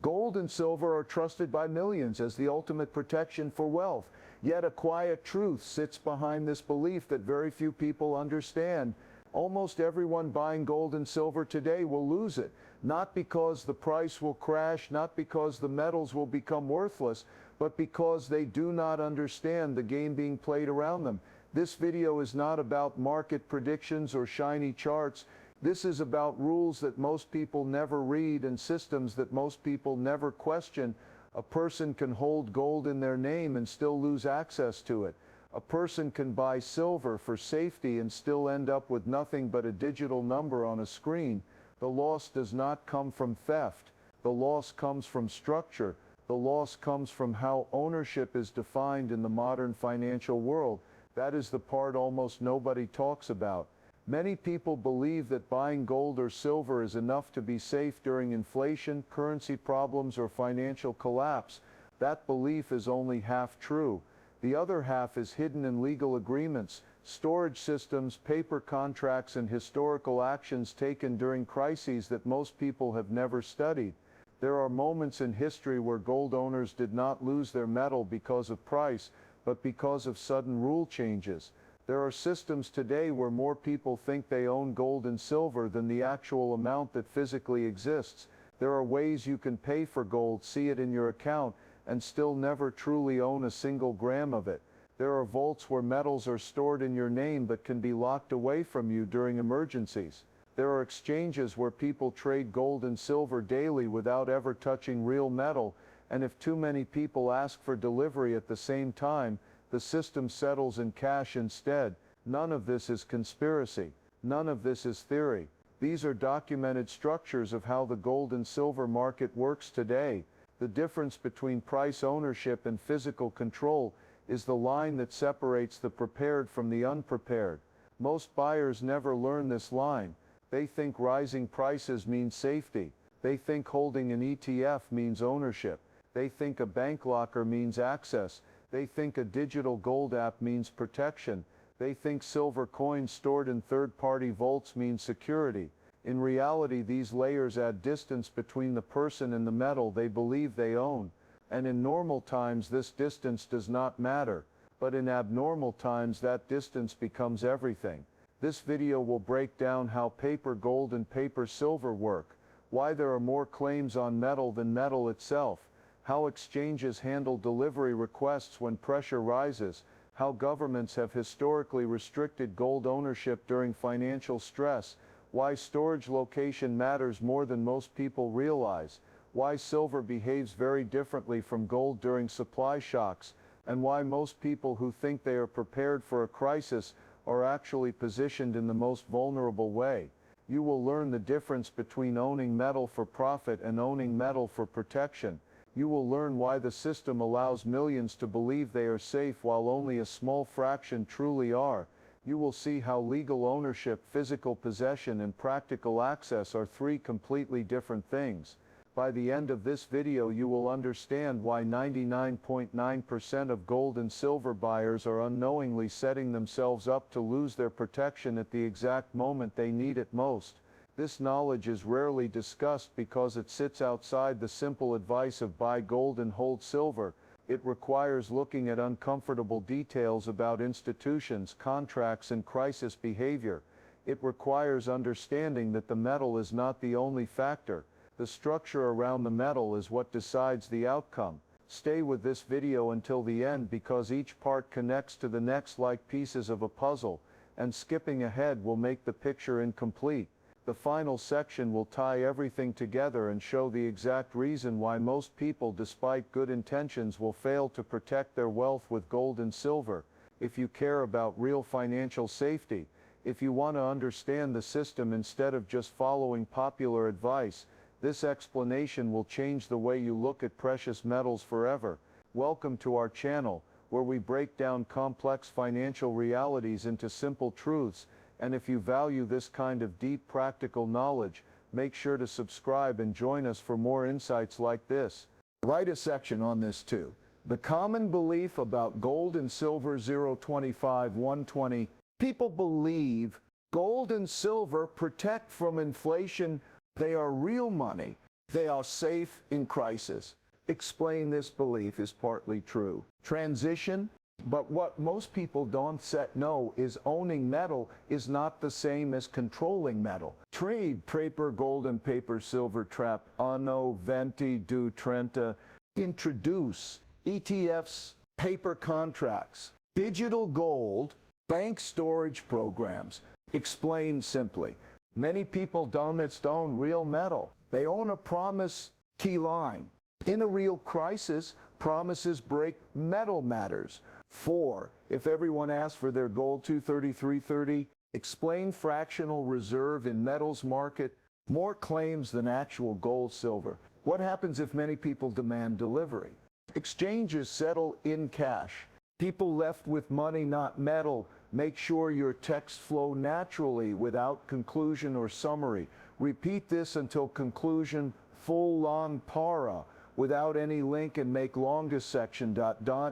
Gold and silver are trusted by millions as the ultimate protection for wealth. Yet a quiet truth sits behind this belief that very few people understand. Almost everyone buying gold and silver today will lose it, not because the price will crash, not because the metals will become worthless, but because they do not understand the game being played around them. This video is not about market predictions or shiny charts. This is about rules that most people never read and systems that most people never question. A person can hold gold in their name and still lose access to it. A person can buy silver for safety and still end up with nothing but a digital number on a screen. The loss does not come from theft. The loss comes from structure. The loss comes from how ownership is defined in the modern financial world. That is the part almost nobody talks about. Many people believe that buying gold or silver is enough to be safe during inflation, currency problems, or financial collapse. That belief is only half true. The other half is hidden in legal agreements, storage systems, paper contracts, and historical actions taken during crises that most people have never studied. There are moments in history where gold owners did not lose their metal because of price, but because of sudden rule changes. There are systems today where more people think they own gold and silver than the actual amount that physically exists. There are ways you can pay for gold, see it in your account, and still never truly own a single gram of it. There are vaults where metals are stored in your name but can be locked away from you during emergencies. There are exchanges where people trade gold and silver daily without ever touching real metal, and if too many people ask for delivery at the same time, the system settles in cash instead. None of this is conspiracy. None of this is theory. These are documented structures of how the gold and silver market works today. The difference between price ownership and physical control is the line that separates the prepared from the unprepared. Most buyers never learn this line. They think rising prices mean safety. They think holding an ETF means ownership. They think a bank locker means access. They think a digital gold app means protection. They think silver coins stored in third-party vaults mean security. In reality, these layers add distance between the person and the metal they believe they own. And in normal times this distance does not matter, but in abnormal times that distance becomes everything. This video will break down how paper gold and paper silver work, why there are more claims on metal than metal itself, how exchanges handle delivery requests when pressure rises, how governments have historically restricted gold ownership during financial stress, why storage location matters more than most people realize, why silver behaves very differently from gold during supply shocks, and why most people who think they are prepared for a crisis are actually positioned in the most vulnerable way. You will learn the difference between owning metal for profit and owning metal for protection. You will learn why the system allows millions to believe they are safe while only a small fraction truly are. You will see how legal ownership, physical possession, and practical access are three completely different things. By the end of this video you will understand why 99.9% of gold and silver buyers are unknowingly setting themselves up to lose their protection at the exact moment they need it most. This knowledge is rarely discussed because it sits outside the simple advice of buy gold and hold silver. It requires looking at uncomfortable details about institutions, contracts, and crisis behavior. It requires understanding that the metal is not the only factor. The structure around the metal is what decides the outcome. Stay with this video until the end because each part connects to the next like pieces of a puzzle, and skipping ahead will make the picture incomplete. The final section will tie everything together and show the exact reason why most people, despite good intentions, will fail to protect their wealth with gold and silver. If you care about real financial safety, if you want to understand the system instead of just following popular advice, this explanation will change the way you look at precious metals forever. Welcome to our channel, where we break down complex financial realities into simple truths, and if you value this kind of deep practical knowledge, make sure to subscribe and join us for more insights like this. Write a section on this too. The common belief about gold and silver 025-120. People believe gold and silver protect from inflation. They are real money. They are safe in crisis. Explain this belief is partly true. Transition, but what most people don't know is owning metal is not the same as controlling metal. Trade paper, gold and paper, silver trap, anno 2030, introduce ETFs, paper contracts, digital gold, bank storage programs. Explain simply. Many people don't own real metal. They own a promise key line. In a real crisis, promises break, metal matters. 4. If everyone asks for their gold 233.30, explain fractional reserve in metals market, more claims than actual gold silver. What happens if many people demand delivery? Exchanges settle in cash. People left with money, not metal. Make sure your text flow naturally without conclusion or summary. Repeat this until conclusion, full long para, without any link, and make longest section ...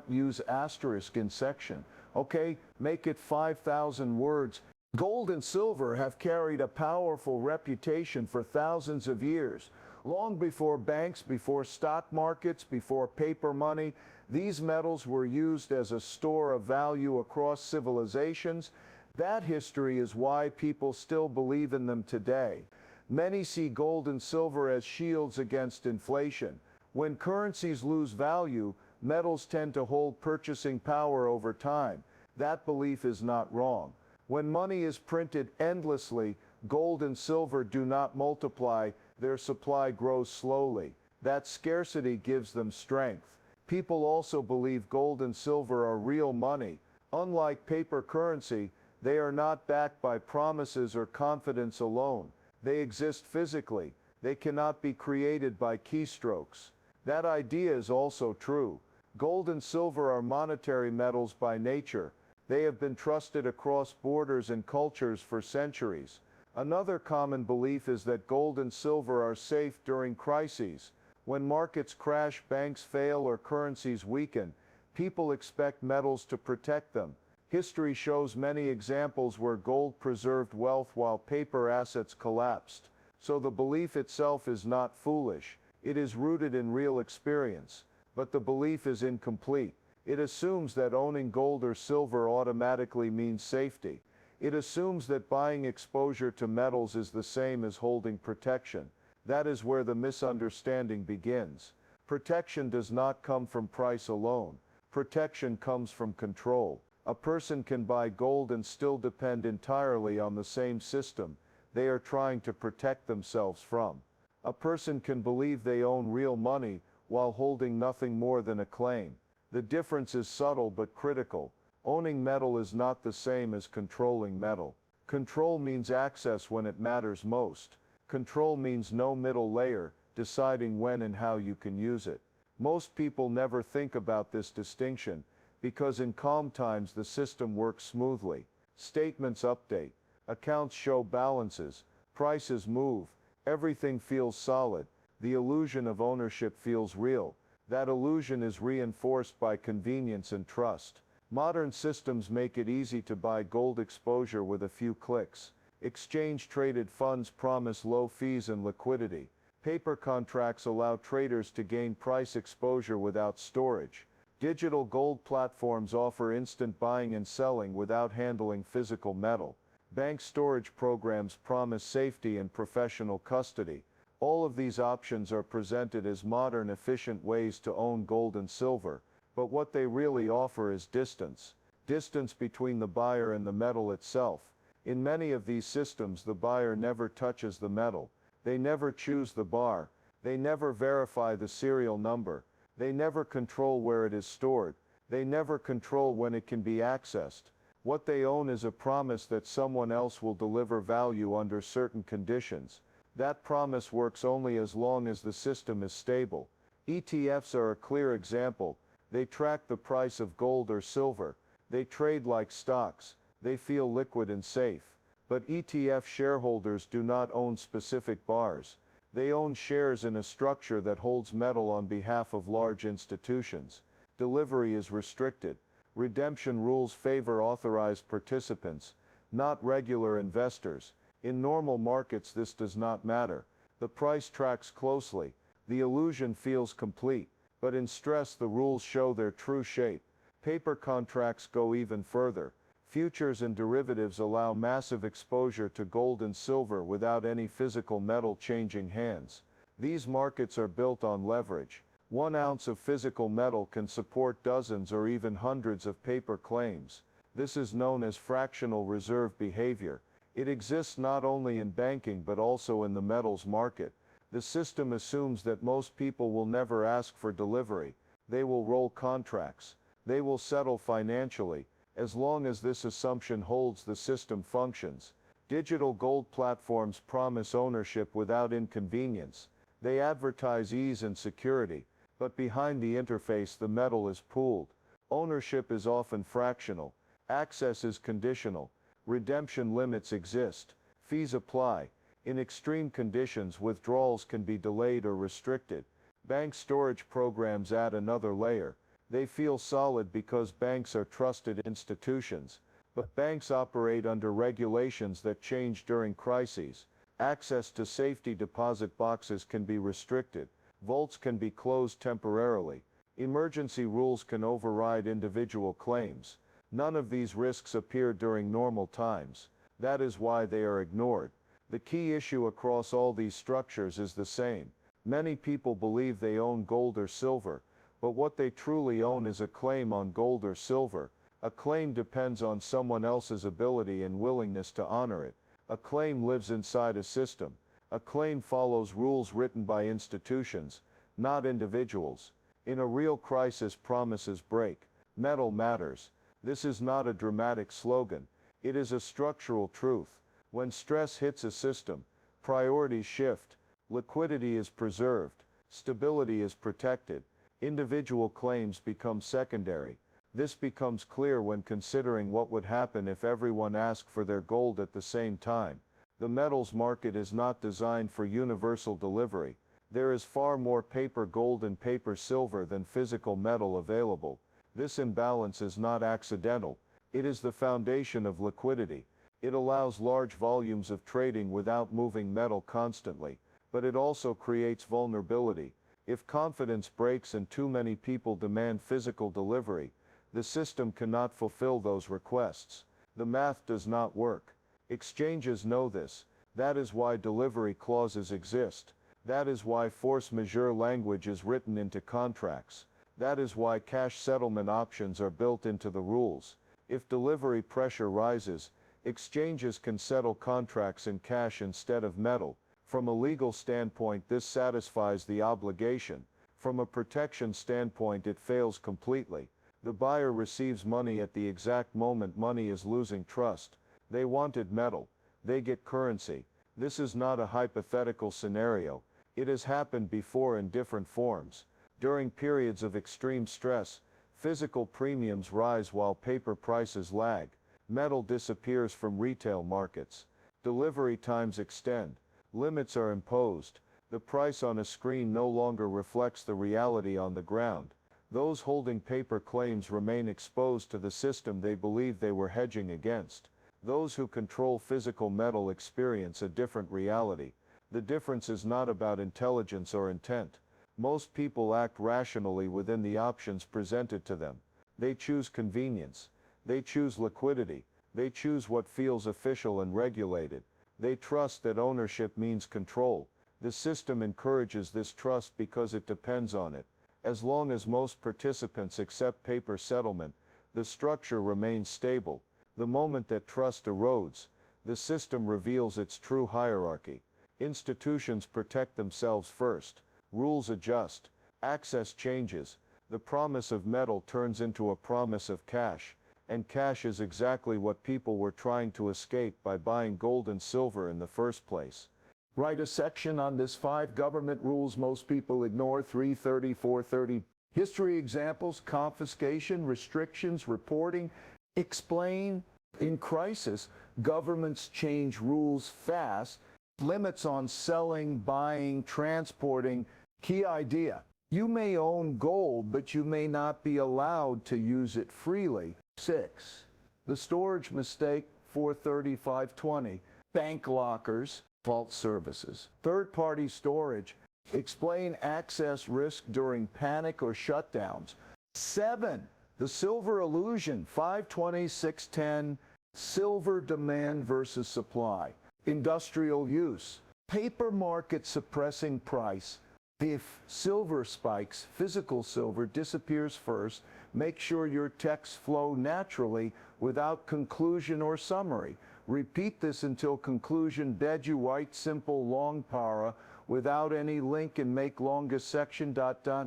use asterisk in section. Okay, make it 5,000 words. Gold and silver have carried a powerful reputation for thousands of years. Long before banks, before stock markets, before paper money, these metals were used as a store of value across civilizations. That history is why people still believe in them today. Many see gold and silver as shields against inflation. When currencies lose value, metals tend to hold purchasing power over time. That belief is not wrong. When money is printed endlessly, gold and silver do not multiply, their supply grows slowly. That scarcity gives them strength. People also believe gold and silver are real money. Unlike paper currency, they are not backed by promises or confidence alone. They exist physically. They cannot be created by keystrokes. That idea is also true. Gold and silver are monetary metals by nature. They have been trusted across borders and cultures for centuries. Another common belief is that gold and silver are safe during crises. When markets crash, banks fail, or currencies weaken, people expect metals to protect them. History shows many examples where gold preserved wealth while paper assets collapsed. So the belief itself is not foolish. It is rooted in real experience. But the belief is incomplete. It assumes that owning gold or silver automatically means safety. It assumes that buying exposure to metals is the same as holding protection. That is where the misunderstanding begins. Protection does not come from price alone. Protection comes from control. A person can buy gold and still depend entirely on the same system they are trying to protect themselves from. A person can believe they own real money while holding nothing more than a claim. The difference is subtle but critical. Owning metal is not the same as controlling metal. Control means access when it matters most. Control means no middle layer, deciding when and how you can use it. Most people never think about this distinction, because in calm times the system works smoothly. Statements update. Accounts show balances. Prices move. Everything feels solid. The illusion of ownership feels real. That illusion is reinforced by convenience and trust. Modern systems make it easy to buy gold exposure with a few clicks. Exchange-traded funds promise low fees and liquidity. Paper contracts allow traders to gain price exposure without storage. Digital gold platforms offer instant buying and selling without handling physical metal. Bank storage programs promise safety and professional custody. All of these options are presented as modern, efficient ways to own gold and silver, but what they really offer is distance. Distance between the buyer and the metal itself. In many of these systems, the buyer never touches the metal. They never choose the bar. They never verify the serial number. They never control where it is stored. They never control when it can be accessed. What they own is a promise that someone else will deliver value under certain conditions. That promise works only as long as the system is stable. ETFs are a clear example. They track the price of gold or silver. They trade like stocks. They feel liquid and safe. But ETF shareholders do not own specific bars. They own shares in a structure that holds metal on behalf of large institutions. Delivery is restricted. Redemption rules favor authorized participants, not regular investors. In normal markets, this does not matter. The price tracks closely. The illusion feels complete, but in stress the rules show their true shape. Paper contracts go even further. Futures and derivatives allow massive exposure to gold and silver without any physical metal changing hands. These markets are built on leverage. 1 ounce of physical metal can support dozens or even hundreds of paper claims. This is known as fractional reserve behavior. It exists not only in banking but also in the metals market. The system assumes that most people will never ask for delivery. They will roll contracts. They will settle financially. As long as this assumption holds, the system functions. Digital gold platforms promise ownership without inconvenience. They advertise ease and security, but behind the interface the metal is pooled. Ownership is often fractional. Access is conditional. Redemption limits exist. Fees apply. In extreme conditions, withdrawals can be delayed or restricted. Bank storage programs add another layer. They feel solid because banks are trusted institutions, but banks operate under regulations that change during crises. Access to safety deposit boxes can be restricted. Vaults can be closed temporarily. Emergency rules can override individual claims. None of these risks appear during normal times. That is why they are ignored. The key issue across all these structures is the same. Many people believe they own gold or silver, but what they truly own is a claim on gold or silver. A claim depends on someone else's ability and willingness to honor it. A claim lives inside a system. A claim follows rules written by institutions, not individuals. In a real crisis, promises break. Metal matters. This is not a dramatic slogan. It is a structural truth. When stress hits a system, priorities shift. Liquidity is preserved. Stability is protected. Individual claims become secondary. This becomes clear when considering what would happen if everyone asked for their gold at the same time. The metals market is not designed for universal delivery. There is far more paper gold and paper silver than physical metal available. This imbalance is not accidental. It is the foundation of liquidity. It allows large volumes of trading without moving metal constantly, but it also creates vulnerability. If confidence breaks and too many people demand physical delivery, the system cannot fulfill those requests. The math does not work. Exchanges know this. That is why delivery clauses exist. That is why force majeure language is written into contracts. That is why cash settlement options are built into the rules. If delivery pressure rises, exchanges can settle contracts in cash instead of metal. From a legal standpoint, this satisfies the obligation. From a protection standpoint, it fails completely. The buyer receives money at the exact moment money is losing trust. They wanted metal. They get currency. This is not a hypothetical scenario. It has happened before in different forms. During periods of extreme stress, physical premiums rise while paper prices lag. Metal disappears from retail markets. Delivery times extend. Limits are imposed. The price on a screen no longer reflects the reality on the ground. Those holding paper claims remain exposed to the system they believe they were hedging against. Those who control physical metal experience a different reality. The difference is not about intelligence or intent. Most people act rationally within the options presented to them. They choose convenience. They choose liquidity. They choose what feels official and regulated. They trust that ownership means control. The system encourages this trust because it depends on it. As long as most participants accept paper settlement, the structure remains stable. The moment that trust erodes, the system reveals its true hierarchy. Institutions protect themselves first. Rules adjust. Access changes. The promise of metal turns into a promise of cash. And cash is exactly what people were trying to escape by buying gold and silver in the first place. Write a section on this: 5 government rules most people ignore. 330, 430. History examples: confiscation, restrictions, reporting. Explain. In crisis, governments change rules fast. Limits on selling, buying, transporting. Key idea: you may own gold, but you may not be allowed to use it freely. 6. The storage mistake. 430, 520. Bank lockers. Vault services. Third-party storage. Explain access risk during panic or shutdowns. 7. The silver illusion. 520, 610. Silver demand versus supply. Industrial use. Paper market suppressing price. If silver spikes, physical silver disappears first. Make sure your texts flow naturally without conclusion or summary. Repeat this until conclusion. Deju white simple long para without any link and make longest section ...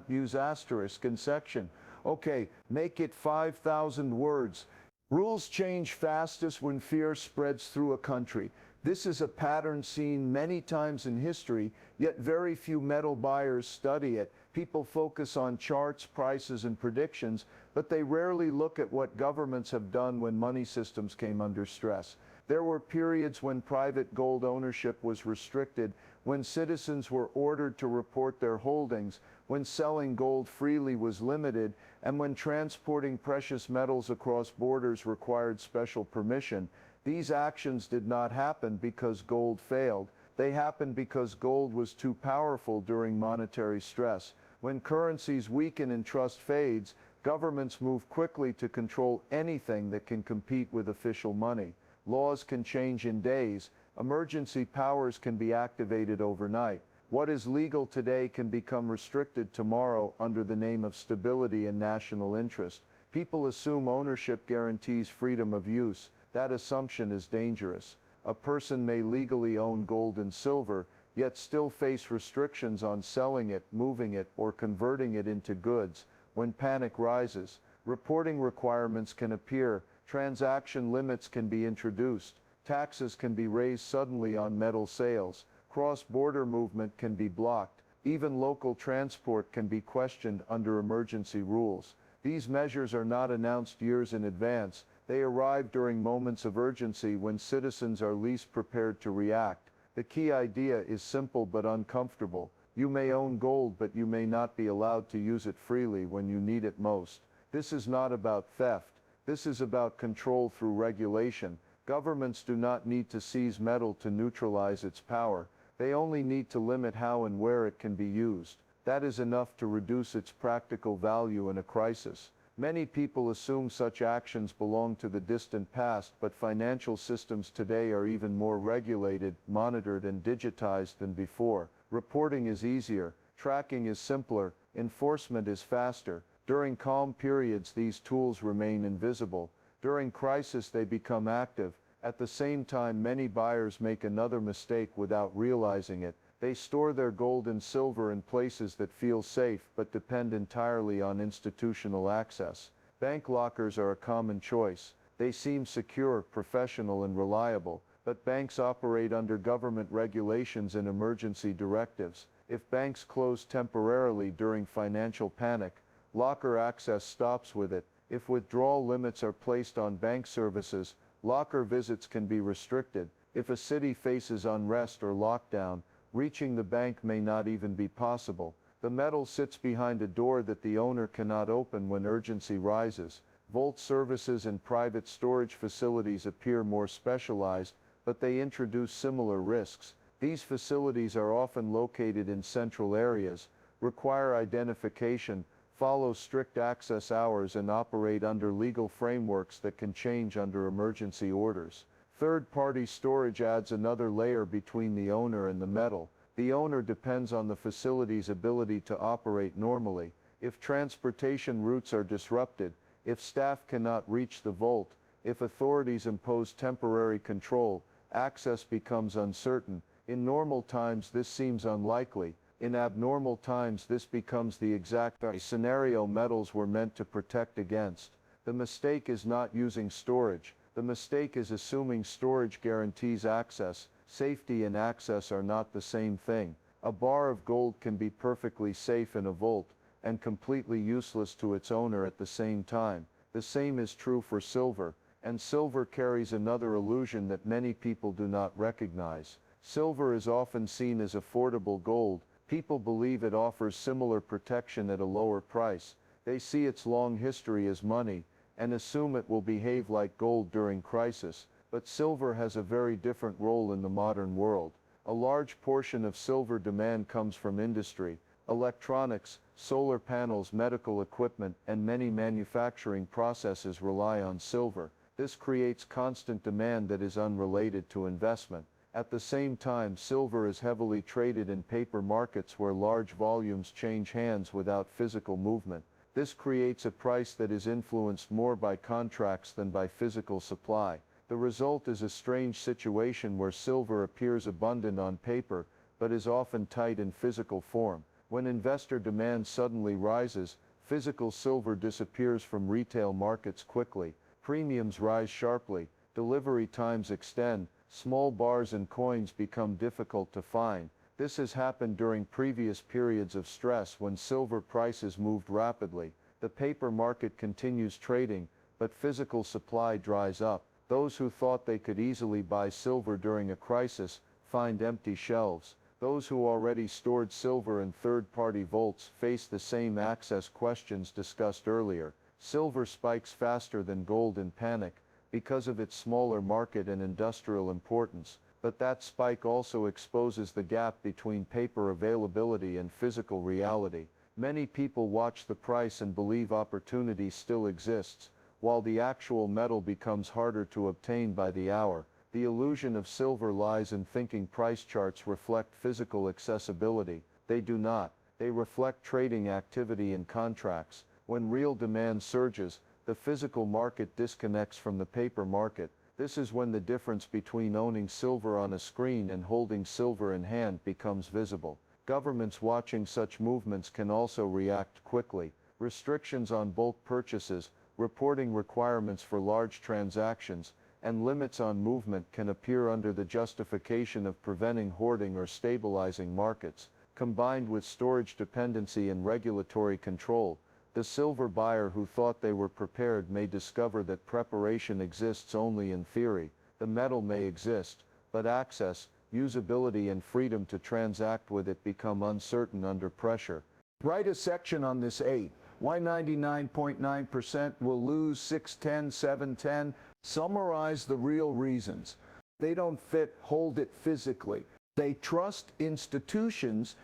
use asterisk in section. Okay, make it 5,000 words. Rules change fastest when fear spreads through a country. This is a pattern seen many times in history, yet very few metal buyers study it. People focus on charts, prices, and predictions, but they rarely look at what governments have done when money systems came under stress. There were periods when private gold ownership was restricted, when citizens were ordered to report their holdings, when selling gold freely was limited, and when transporting precious metals across borders required special permission. These actions did not happen because gold failed. They happened because gold was too powerful during monetary stress. When currencies weaken and trust fades, governments move quickly to control anything that can compete with official money. Laws can change in days. Emergency powers can be activated overnight. What is legal today can become restricted tomorrow under the name of stability and national interest. People assume ownership guarantees freedom of use. That assumption is dangerous. A person may legally own gold and silver, yet still face restrictions on selling it, moving it, or converting it into goods. When panic rises, reporting requirements can appear, transaction limits can be introduced, taxes can be raised suddenly on metal sales, cross-border movement can be blocked, even local transport can be questioned under emergency rules. These measures are not announced years in advance. They arrive during moments of urgency when citizens are least prepared to react. The key idea is simple but uncomfortable. You may own gold, but you may not be allowed to use it freely when you need it most. This is not about theft. This is about control through regulation. Governments do not need to seize metal to neutralize its power. They only need to limit how and where it can be used. That is enough to reduce its practical value in a crisis. Many people assume such actions belong to the distant past, but financial systems today are even more regulated, monitored, and digitized than before. Reporting is easier, tracking is simpler, enforcement is faster. During calm periods, these tools remain invisible. During crisis, they become active. At the same time, many buyers make another mistake without realizing it. They store their gold and silver in places that feel safe but depend entirely on institutional access. Bank lockers are a common choice. They seem secure, professional, and reliable, but banks operate under government regulations and emergency directives. If banks close temporarily during financial panic, locker access stops with it. If withdrawal limits are placed on bank services, locker visits can be restricted. If a city faces unrest or lockdown, reaching the bank may not even be possible. The metal sits behind a door that the owner cannot open when urgency rises. Vault services and private storage facilities appear more specialized, but they introduce similar risks. These facilities are often located in central areas, require identification, follow strict access hours, and operate under legal frameworks that can change under emergency orders. Third-party storage adds another layer between the owner and the metal. The owner depends on the facility's ability to operate normally. If transportation routes are disrupted, if staff cannot reach the vault, if authorities impose temporary control, access becomes uncertain. In normal times, this seems unlikely. In abnormal times, this becomes the exact scenario metals were meant to protect against. The mistake is not using storage. The mistake is assuming storage guarantees access. Safety and access are not the same thing. A bar of gold can be perfectly safe in a vault and completely useless to its owner at the same time. The same is true for silver, and silver carries another illusion that many people do not recognize. Silver is often seen as affordable gold. People believe it offers similar protection at a lower price. They see its long history as money and assume it will behave like gold during crisis. But silver has a very different role in the modern world. A large portion of silver demand comes from industry, electronics, solar panels, medical equipment, and many manufacturing processes rely on silver. This creates constant demand that is unrelated to investment. At the same time, silver is heavily traded in paper markets where large volumes change hands without physical movement. This creates a price that is influenced more by contracts than by physical supply. The result is a strange situation where silver appears abundant on paper, but is often tight in physical form. When investor demand suddenly rises, physical silver disappears from retail markets quickly. Premiums rise sharply, delivery times extend, small bars and coins become difficult to find. This has happened during previous periods of stress when silver prices moved rapidly. The paper market continues trading, but physical supply dries up. Those who thought they could easily buy silver during a crisis find empty shelves. Those who already stored silver in third-party vaults face the same access questions discussed earlier. Silver spikes faster than gold in panic because of its smaller market and industrial importance, but that spike also exposes the gap between paper availability and physical reality. Many people watch the price and believe opportunity still exists, while the actual metal becomes harder to obtain by the hour. The illusion of silver lies in thinking price charts reflect physical accessibility. They do not. They reflect trading activity and contracts. When real demand surges, the physical market disconnects from the paper market. This is when the difference between owning silver on a screen and holding silver in hand becomes visible. Governments watching such movements can also react quickly. Restrictions on bulk purchases, reporting requirements for large transactions, and limits on movement can appear under the justification of preventing hoarding or stabilizing markets. Combined with storage dependency and regulatory control, the silver buyer who thought they were prepared may discover that preparation exists only in theory. The metal may exist, but access, usability, and freedom to transact with it become uncertain under pressure. Write a section on this 8. Why 99.9% will lose 610, 710? Summarize the real reasons. They don't fit, hold it physically. They trust institutions.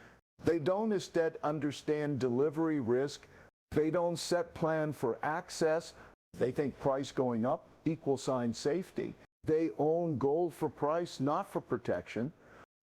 They don't instead understand delivery risk. They don't set plan for access. They think price going up equals safety. They own gold for price, not for protection.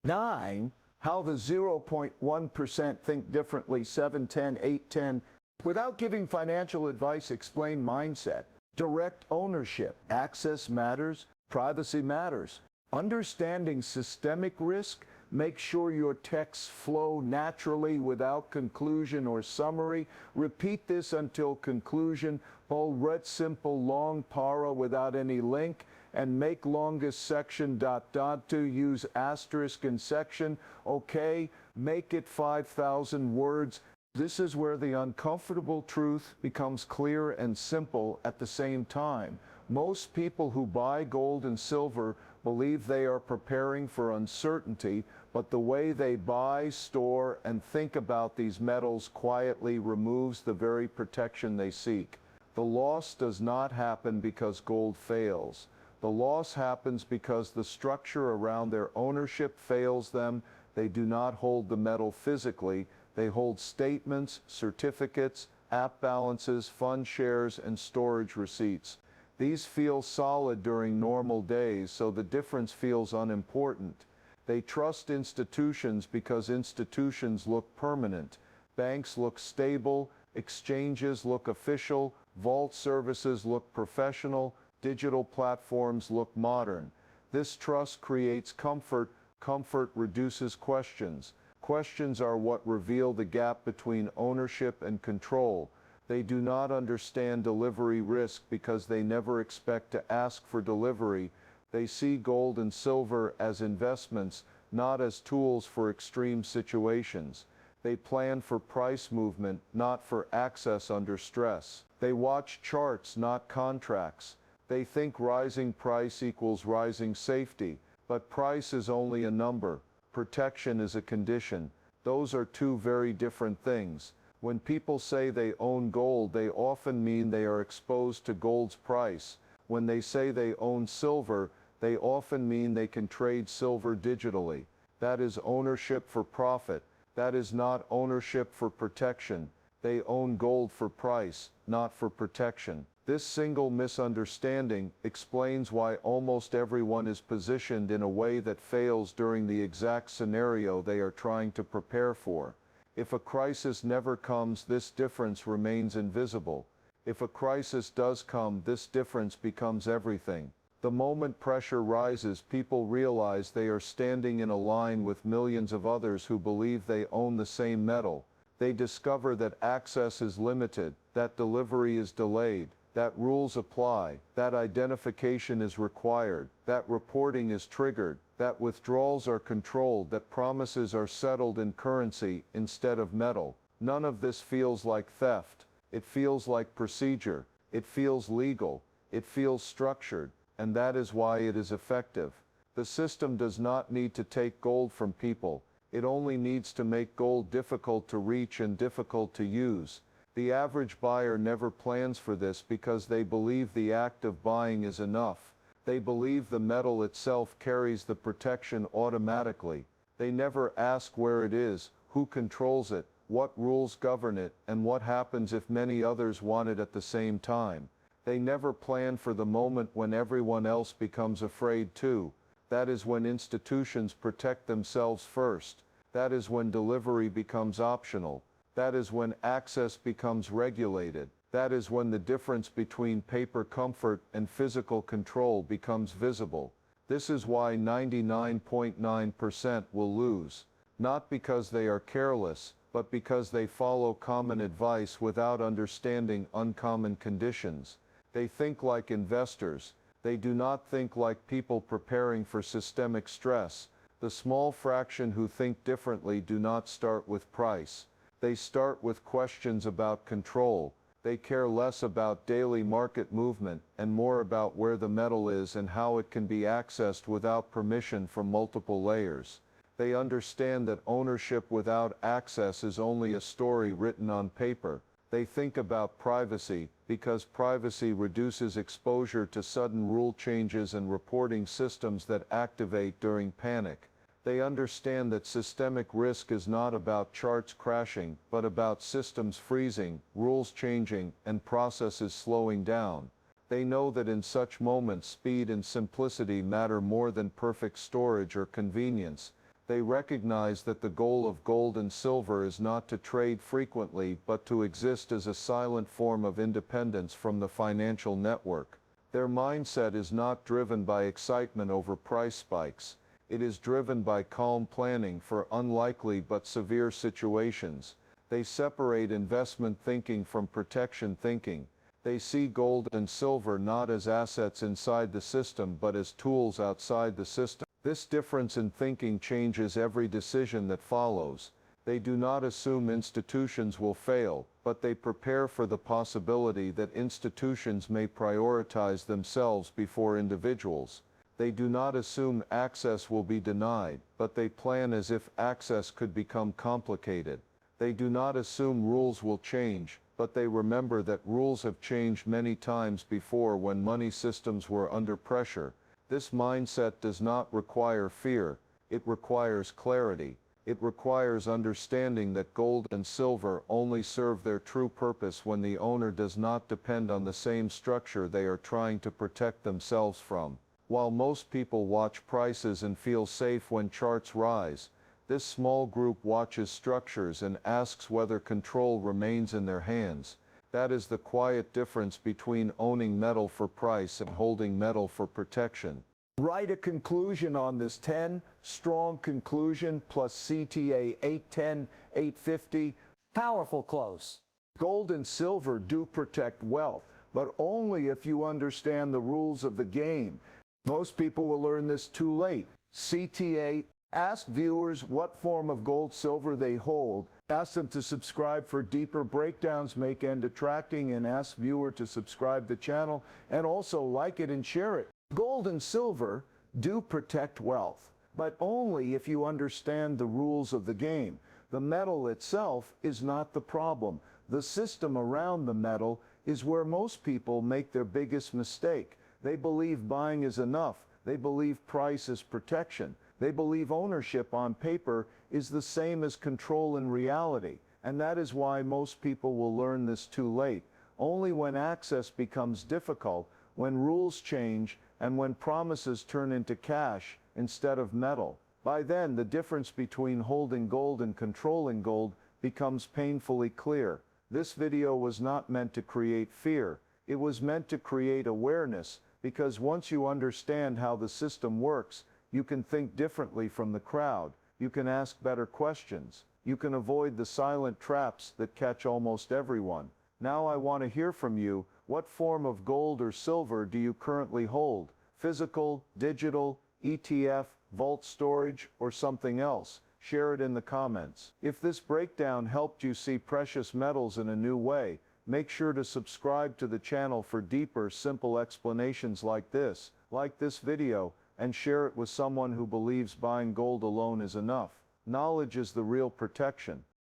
9, how the 0.1% think differently, 710, 810. Without giving financial advice, explain mindset. Direct ownership. Access matters. Privacy matters. Understanding systemic risk. Make sure your texts flow naturally without conclusion or summary. Repeat this until conclusion. Bold, red, simple, long, para without any link. And make longest section ... to use asterisk in section. Okay, make it 5,000 words. This is where the uncomfortable truth becomes clear and simple at the same time. Most people who buy gold and silver believe they are preparing for uncertainty, but the way they buy, store, and think about these metals quietly removes the very protection they seek. The loss does not happen because gold fails. The loss happens because the structure around their ownership fails them. They do not hold the metal physically. They hold statements, certificates, app balances, fund shares, and storage receipts. These feel solid during normal days, so the difference feels unimportant. They trust institutions because institutions look permanent. Banks look stable, exchanges look official, vault services look professional, digital platforms look modern. This trust creates comfort. Comfort reduces questions. Questions are what reveal the gap between ownership and control. They do not understand delivery risk because they never expect to ask for delivery. They see gold and silver as investments, not as tools for extreme situations. They plan for price movement, not for access under stress. They watch charts, not contracts. They think rising price equals rising safety, but price is only a number. Protection is a condition. Those are two very different things. When people say they own gold, they often mean they are exposed to gold's price. When they say they own silver, they often mean they can trade silver digitally. That is ownership for profit. That is not ownership for protection. They own gold for price, not for protection. This single misunderstanding explains why almost everyone is positioned in a way that fails during the exact scenario they are trying to prepare for. If a crisis never comes, this difference remains invisible. If a crisis does come, this difference becomes everything. The moment pressure rises, people realize they are standing in a line with millions of others who believe they own the same metal. They discover that access is limited, that delivery is delayed, that rules apply, that identification is required, that reporting is triggered, that withdrawals are controlled, that promises are settled in currency instead of metal. None of this feels like theft. It feels like procedure. It feels legal. It feels structured, and that is why it is effective. The system does not need to take gold from people. It only needs to make gold difficult to reach and difficult to use. The average buyer never plans for this because they believe the act of buying is enough. They believe the metal itself carries the protection automatically. They never ask where it is, who controls it, what rules govern it, and what happens if many others want it at the same time. They never plan for the moment when everyone else becomes afraid too. That is when institutions protect themselves first. That is when delivery becomes optional. That is when access becomes regulated. That is when the difference between paper comfort and physical control becomes visible. This is why 99.9% will lose. Not because they are careless, but because they follow common advice without understanding uncommon conditions. They think like investors. They do not think like people preparing for systemic stress. The small fraction who think differently do not start with price. They start with questions about control. They care less about daily market movement and more about where the metal is and how it can be accessed without permission from multiple layers. They understand that ownership without access is only a story written on paper. They think about privacy, because privacy reduces exposure to sudden rule changes and reporting systems that activate during panic. They understand that systemic risk is not about charts crashing, but about systems freezing, rules changing, and processes slowing down. They know that in such moments speed and simplicity matter more than perfect storage or convenience. They recognize that the goal of gold and silver is not to trade frequently, but to exist as a silent form of independence from the financial network. Their mindset is not driven by excitement over price spikes. It is driven by calm planning for unlikely but severe situations. They separate investment thinking from protection thinking. They see gold and silver not as assets inside the system but as tools outside the system. This difference in thinking changes every decision that follows. They do not assume institutions will fail, but they prepare for the possibility that institutions may prioritize themselves before individuals. They do not assume access will be denied, but they plan as if access could become complicated. They do not assume rules will change, but they remember that rules have changed many times before when money systems were under pressure. This mindset does not require fear, it requires clarity. It requires understanding that gold and silver only serve their true purpose when the owner does not depend on the same structure they are trying to protect themselves from. While most people watch prices and feel safe when charts rise, this small group watches structures and asks whether control remains in their hands. That is the quiet difference between owning metal for price and holding metal for protection. Write a conclusion on this 10, strong conclusion plus CTA 810, 850. Powerful close. Gold and silver do protect wealth, but only if you understand the rules of the game. Most people will learn this too late. CTA, ask viewers what form of gold, silver they hold. Ask them to subscribe for deeper breakdowns, make end attracting, and ask viewer to subscribe the channel and also like it and share it. Gold and silver do protect wealth, but only if you understand the rules of the game. The metal itself is not the problem. The system around the metal is where most people make their biggest mistake. They believe buying is enough. They believe price is protection. They believe ownership on paper is the same as control in reality, and that is why most people will learn this too late, only when access becomes difficult, when rules change, and when promises turn into cash instead of metal. By then, the difference between holding gold and controlling gold becomes painfully clear. This video was not meant to create fear. It was meant to create awareness, because once you understand how the system works, you can think differently from the crowd. You can ask better questions. You can avoid the silent traps that catch almost everyone. Now I want to hear from you. What form of gold or silver do you currently hold? Physical, digital, ETF, vault storage, or something else? Share it in the comments. If this breakdown helped you see precious metals in a new way, make sure to subscribe to the channel for deeper, simple explanations like this. Like this video, and share it with someone who believes buying gold alone is enough. Knowledge is the real protection.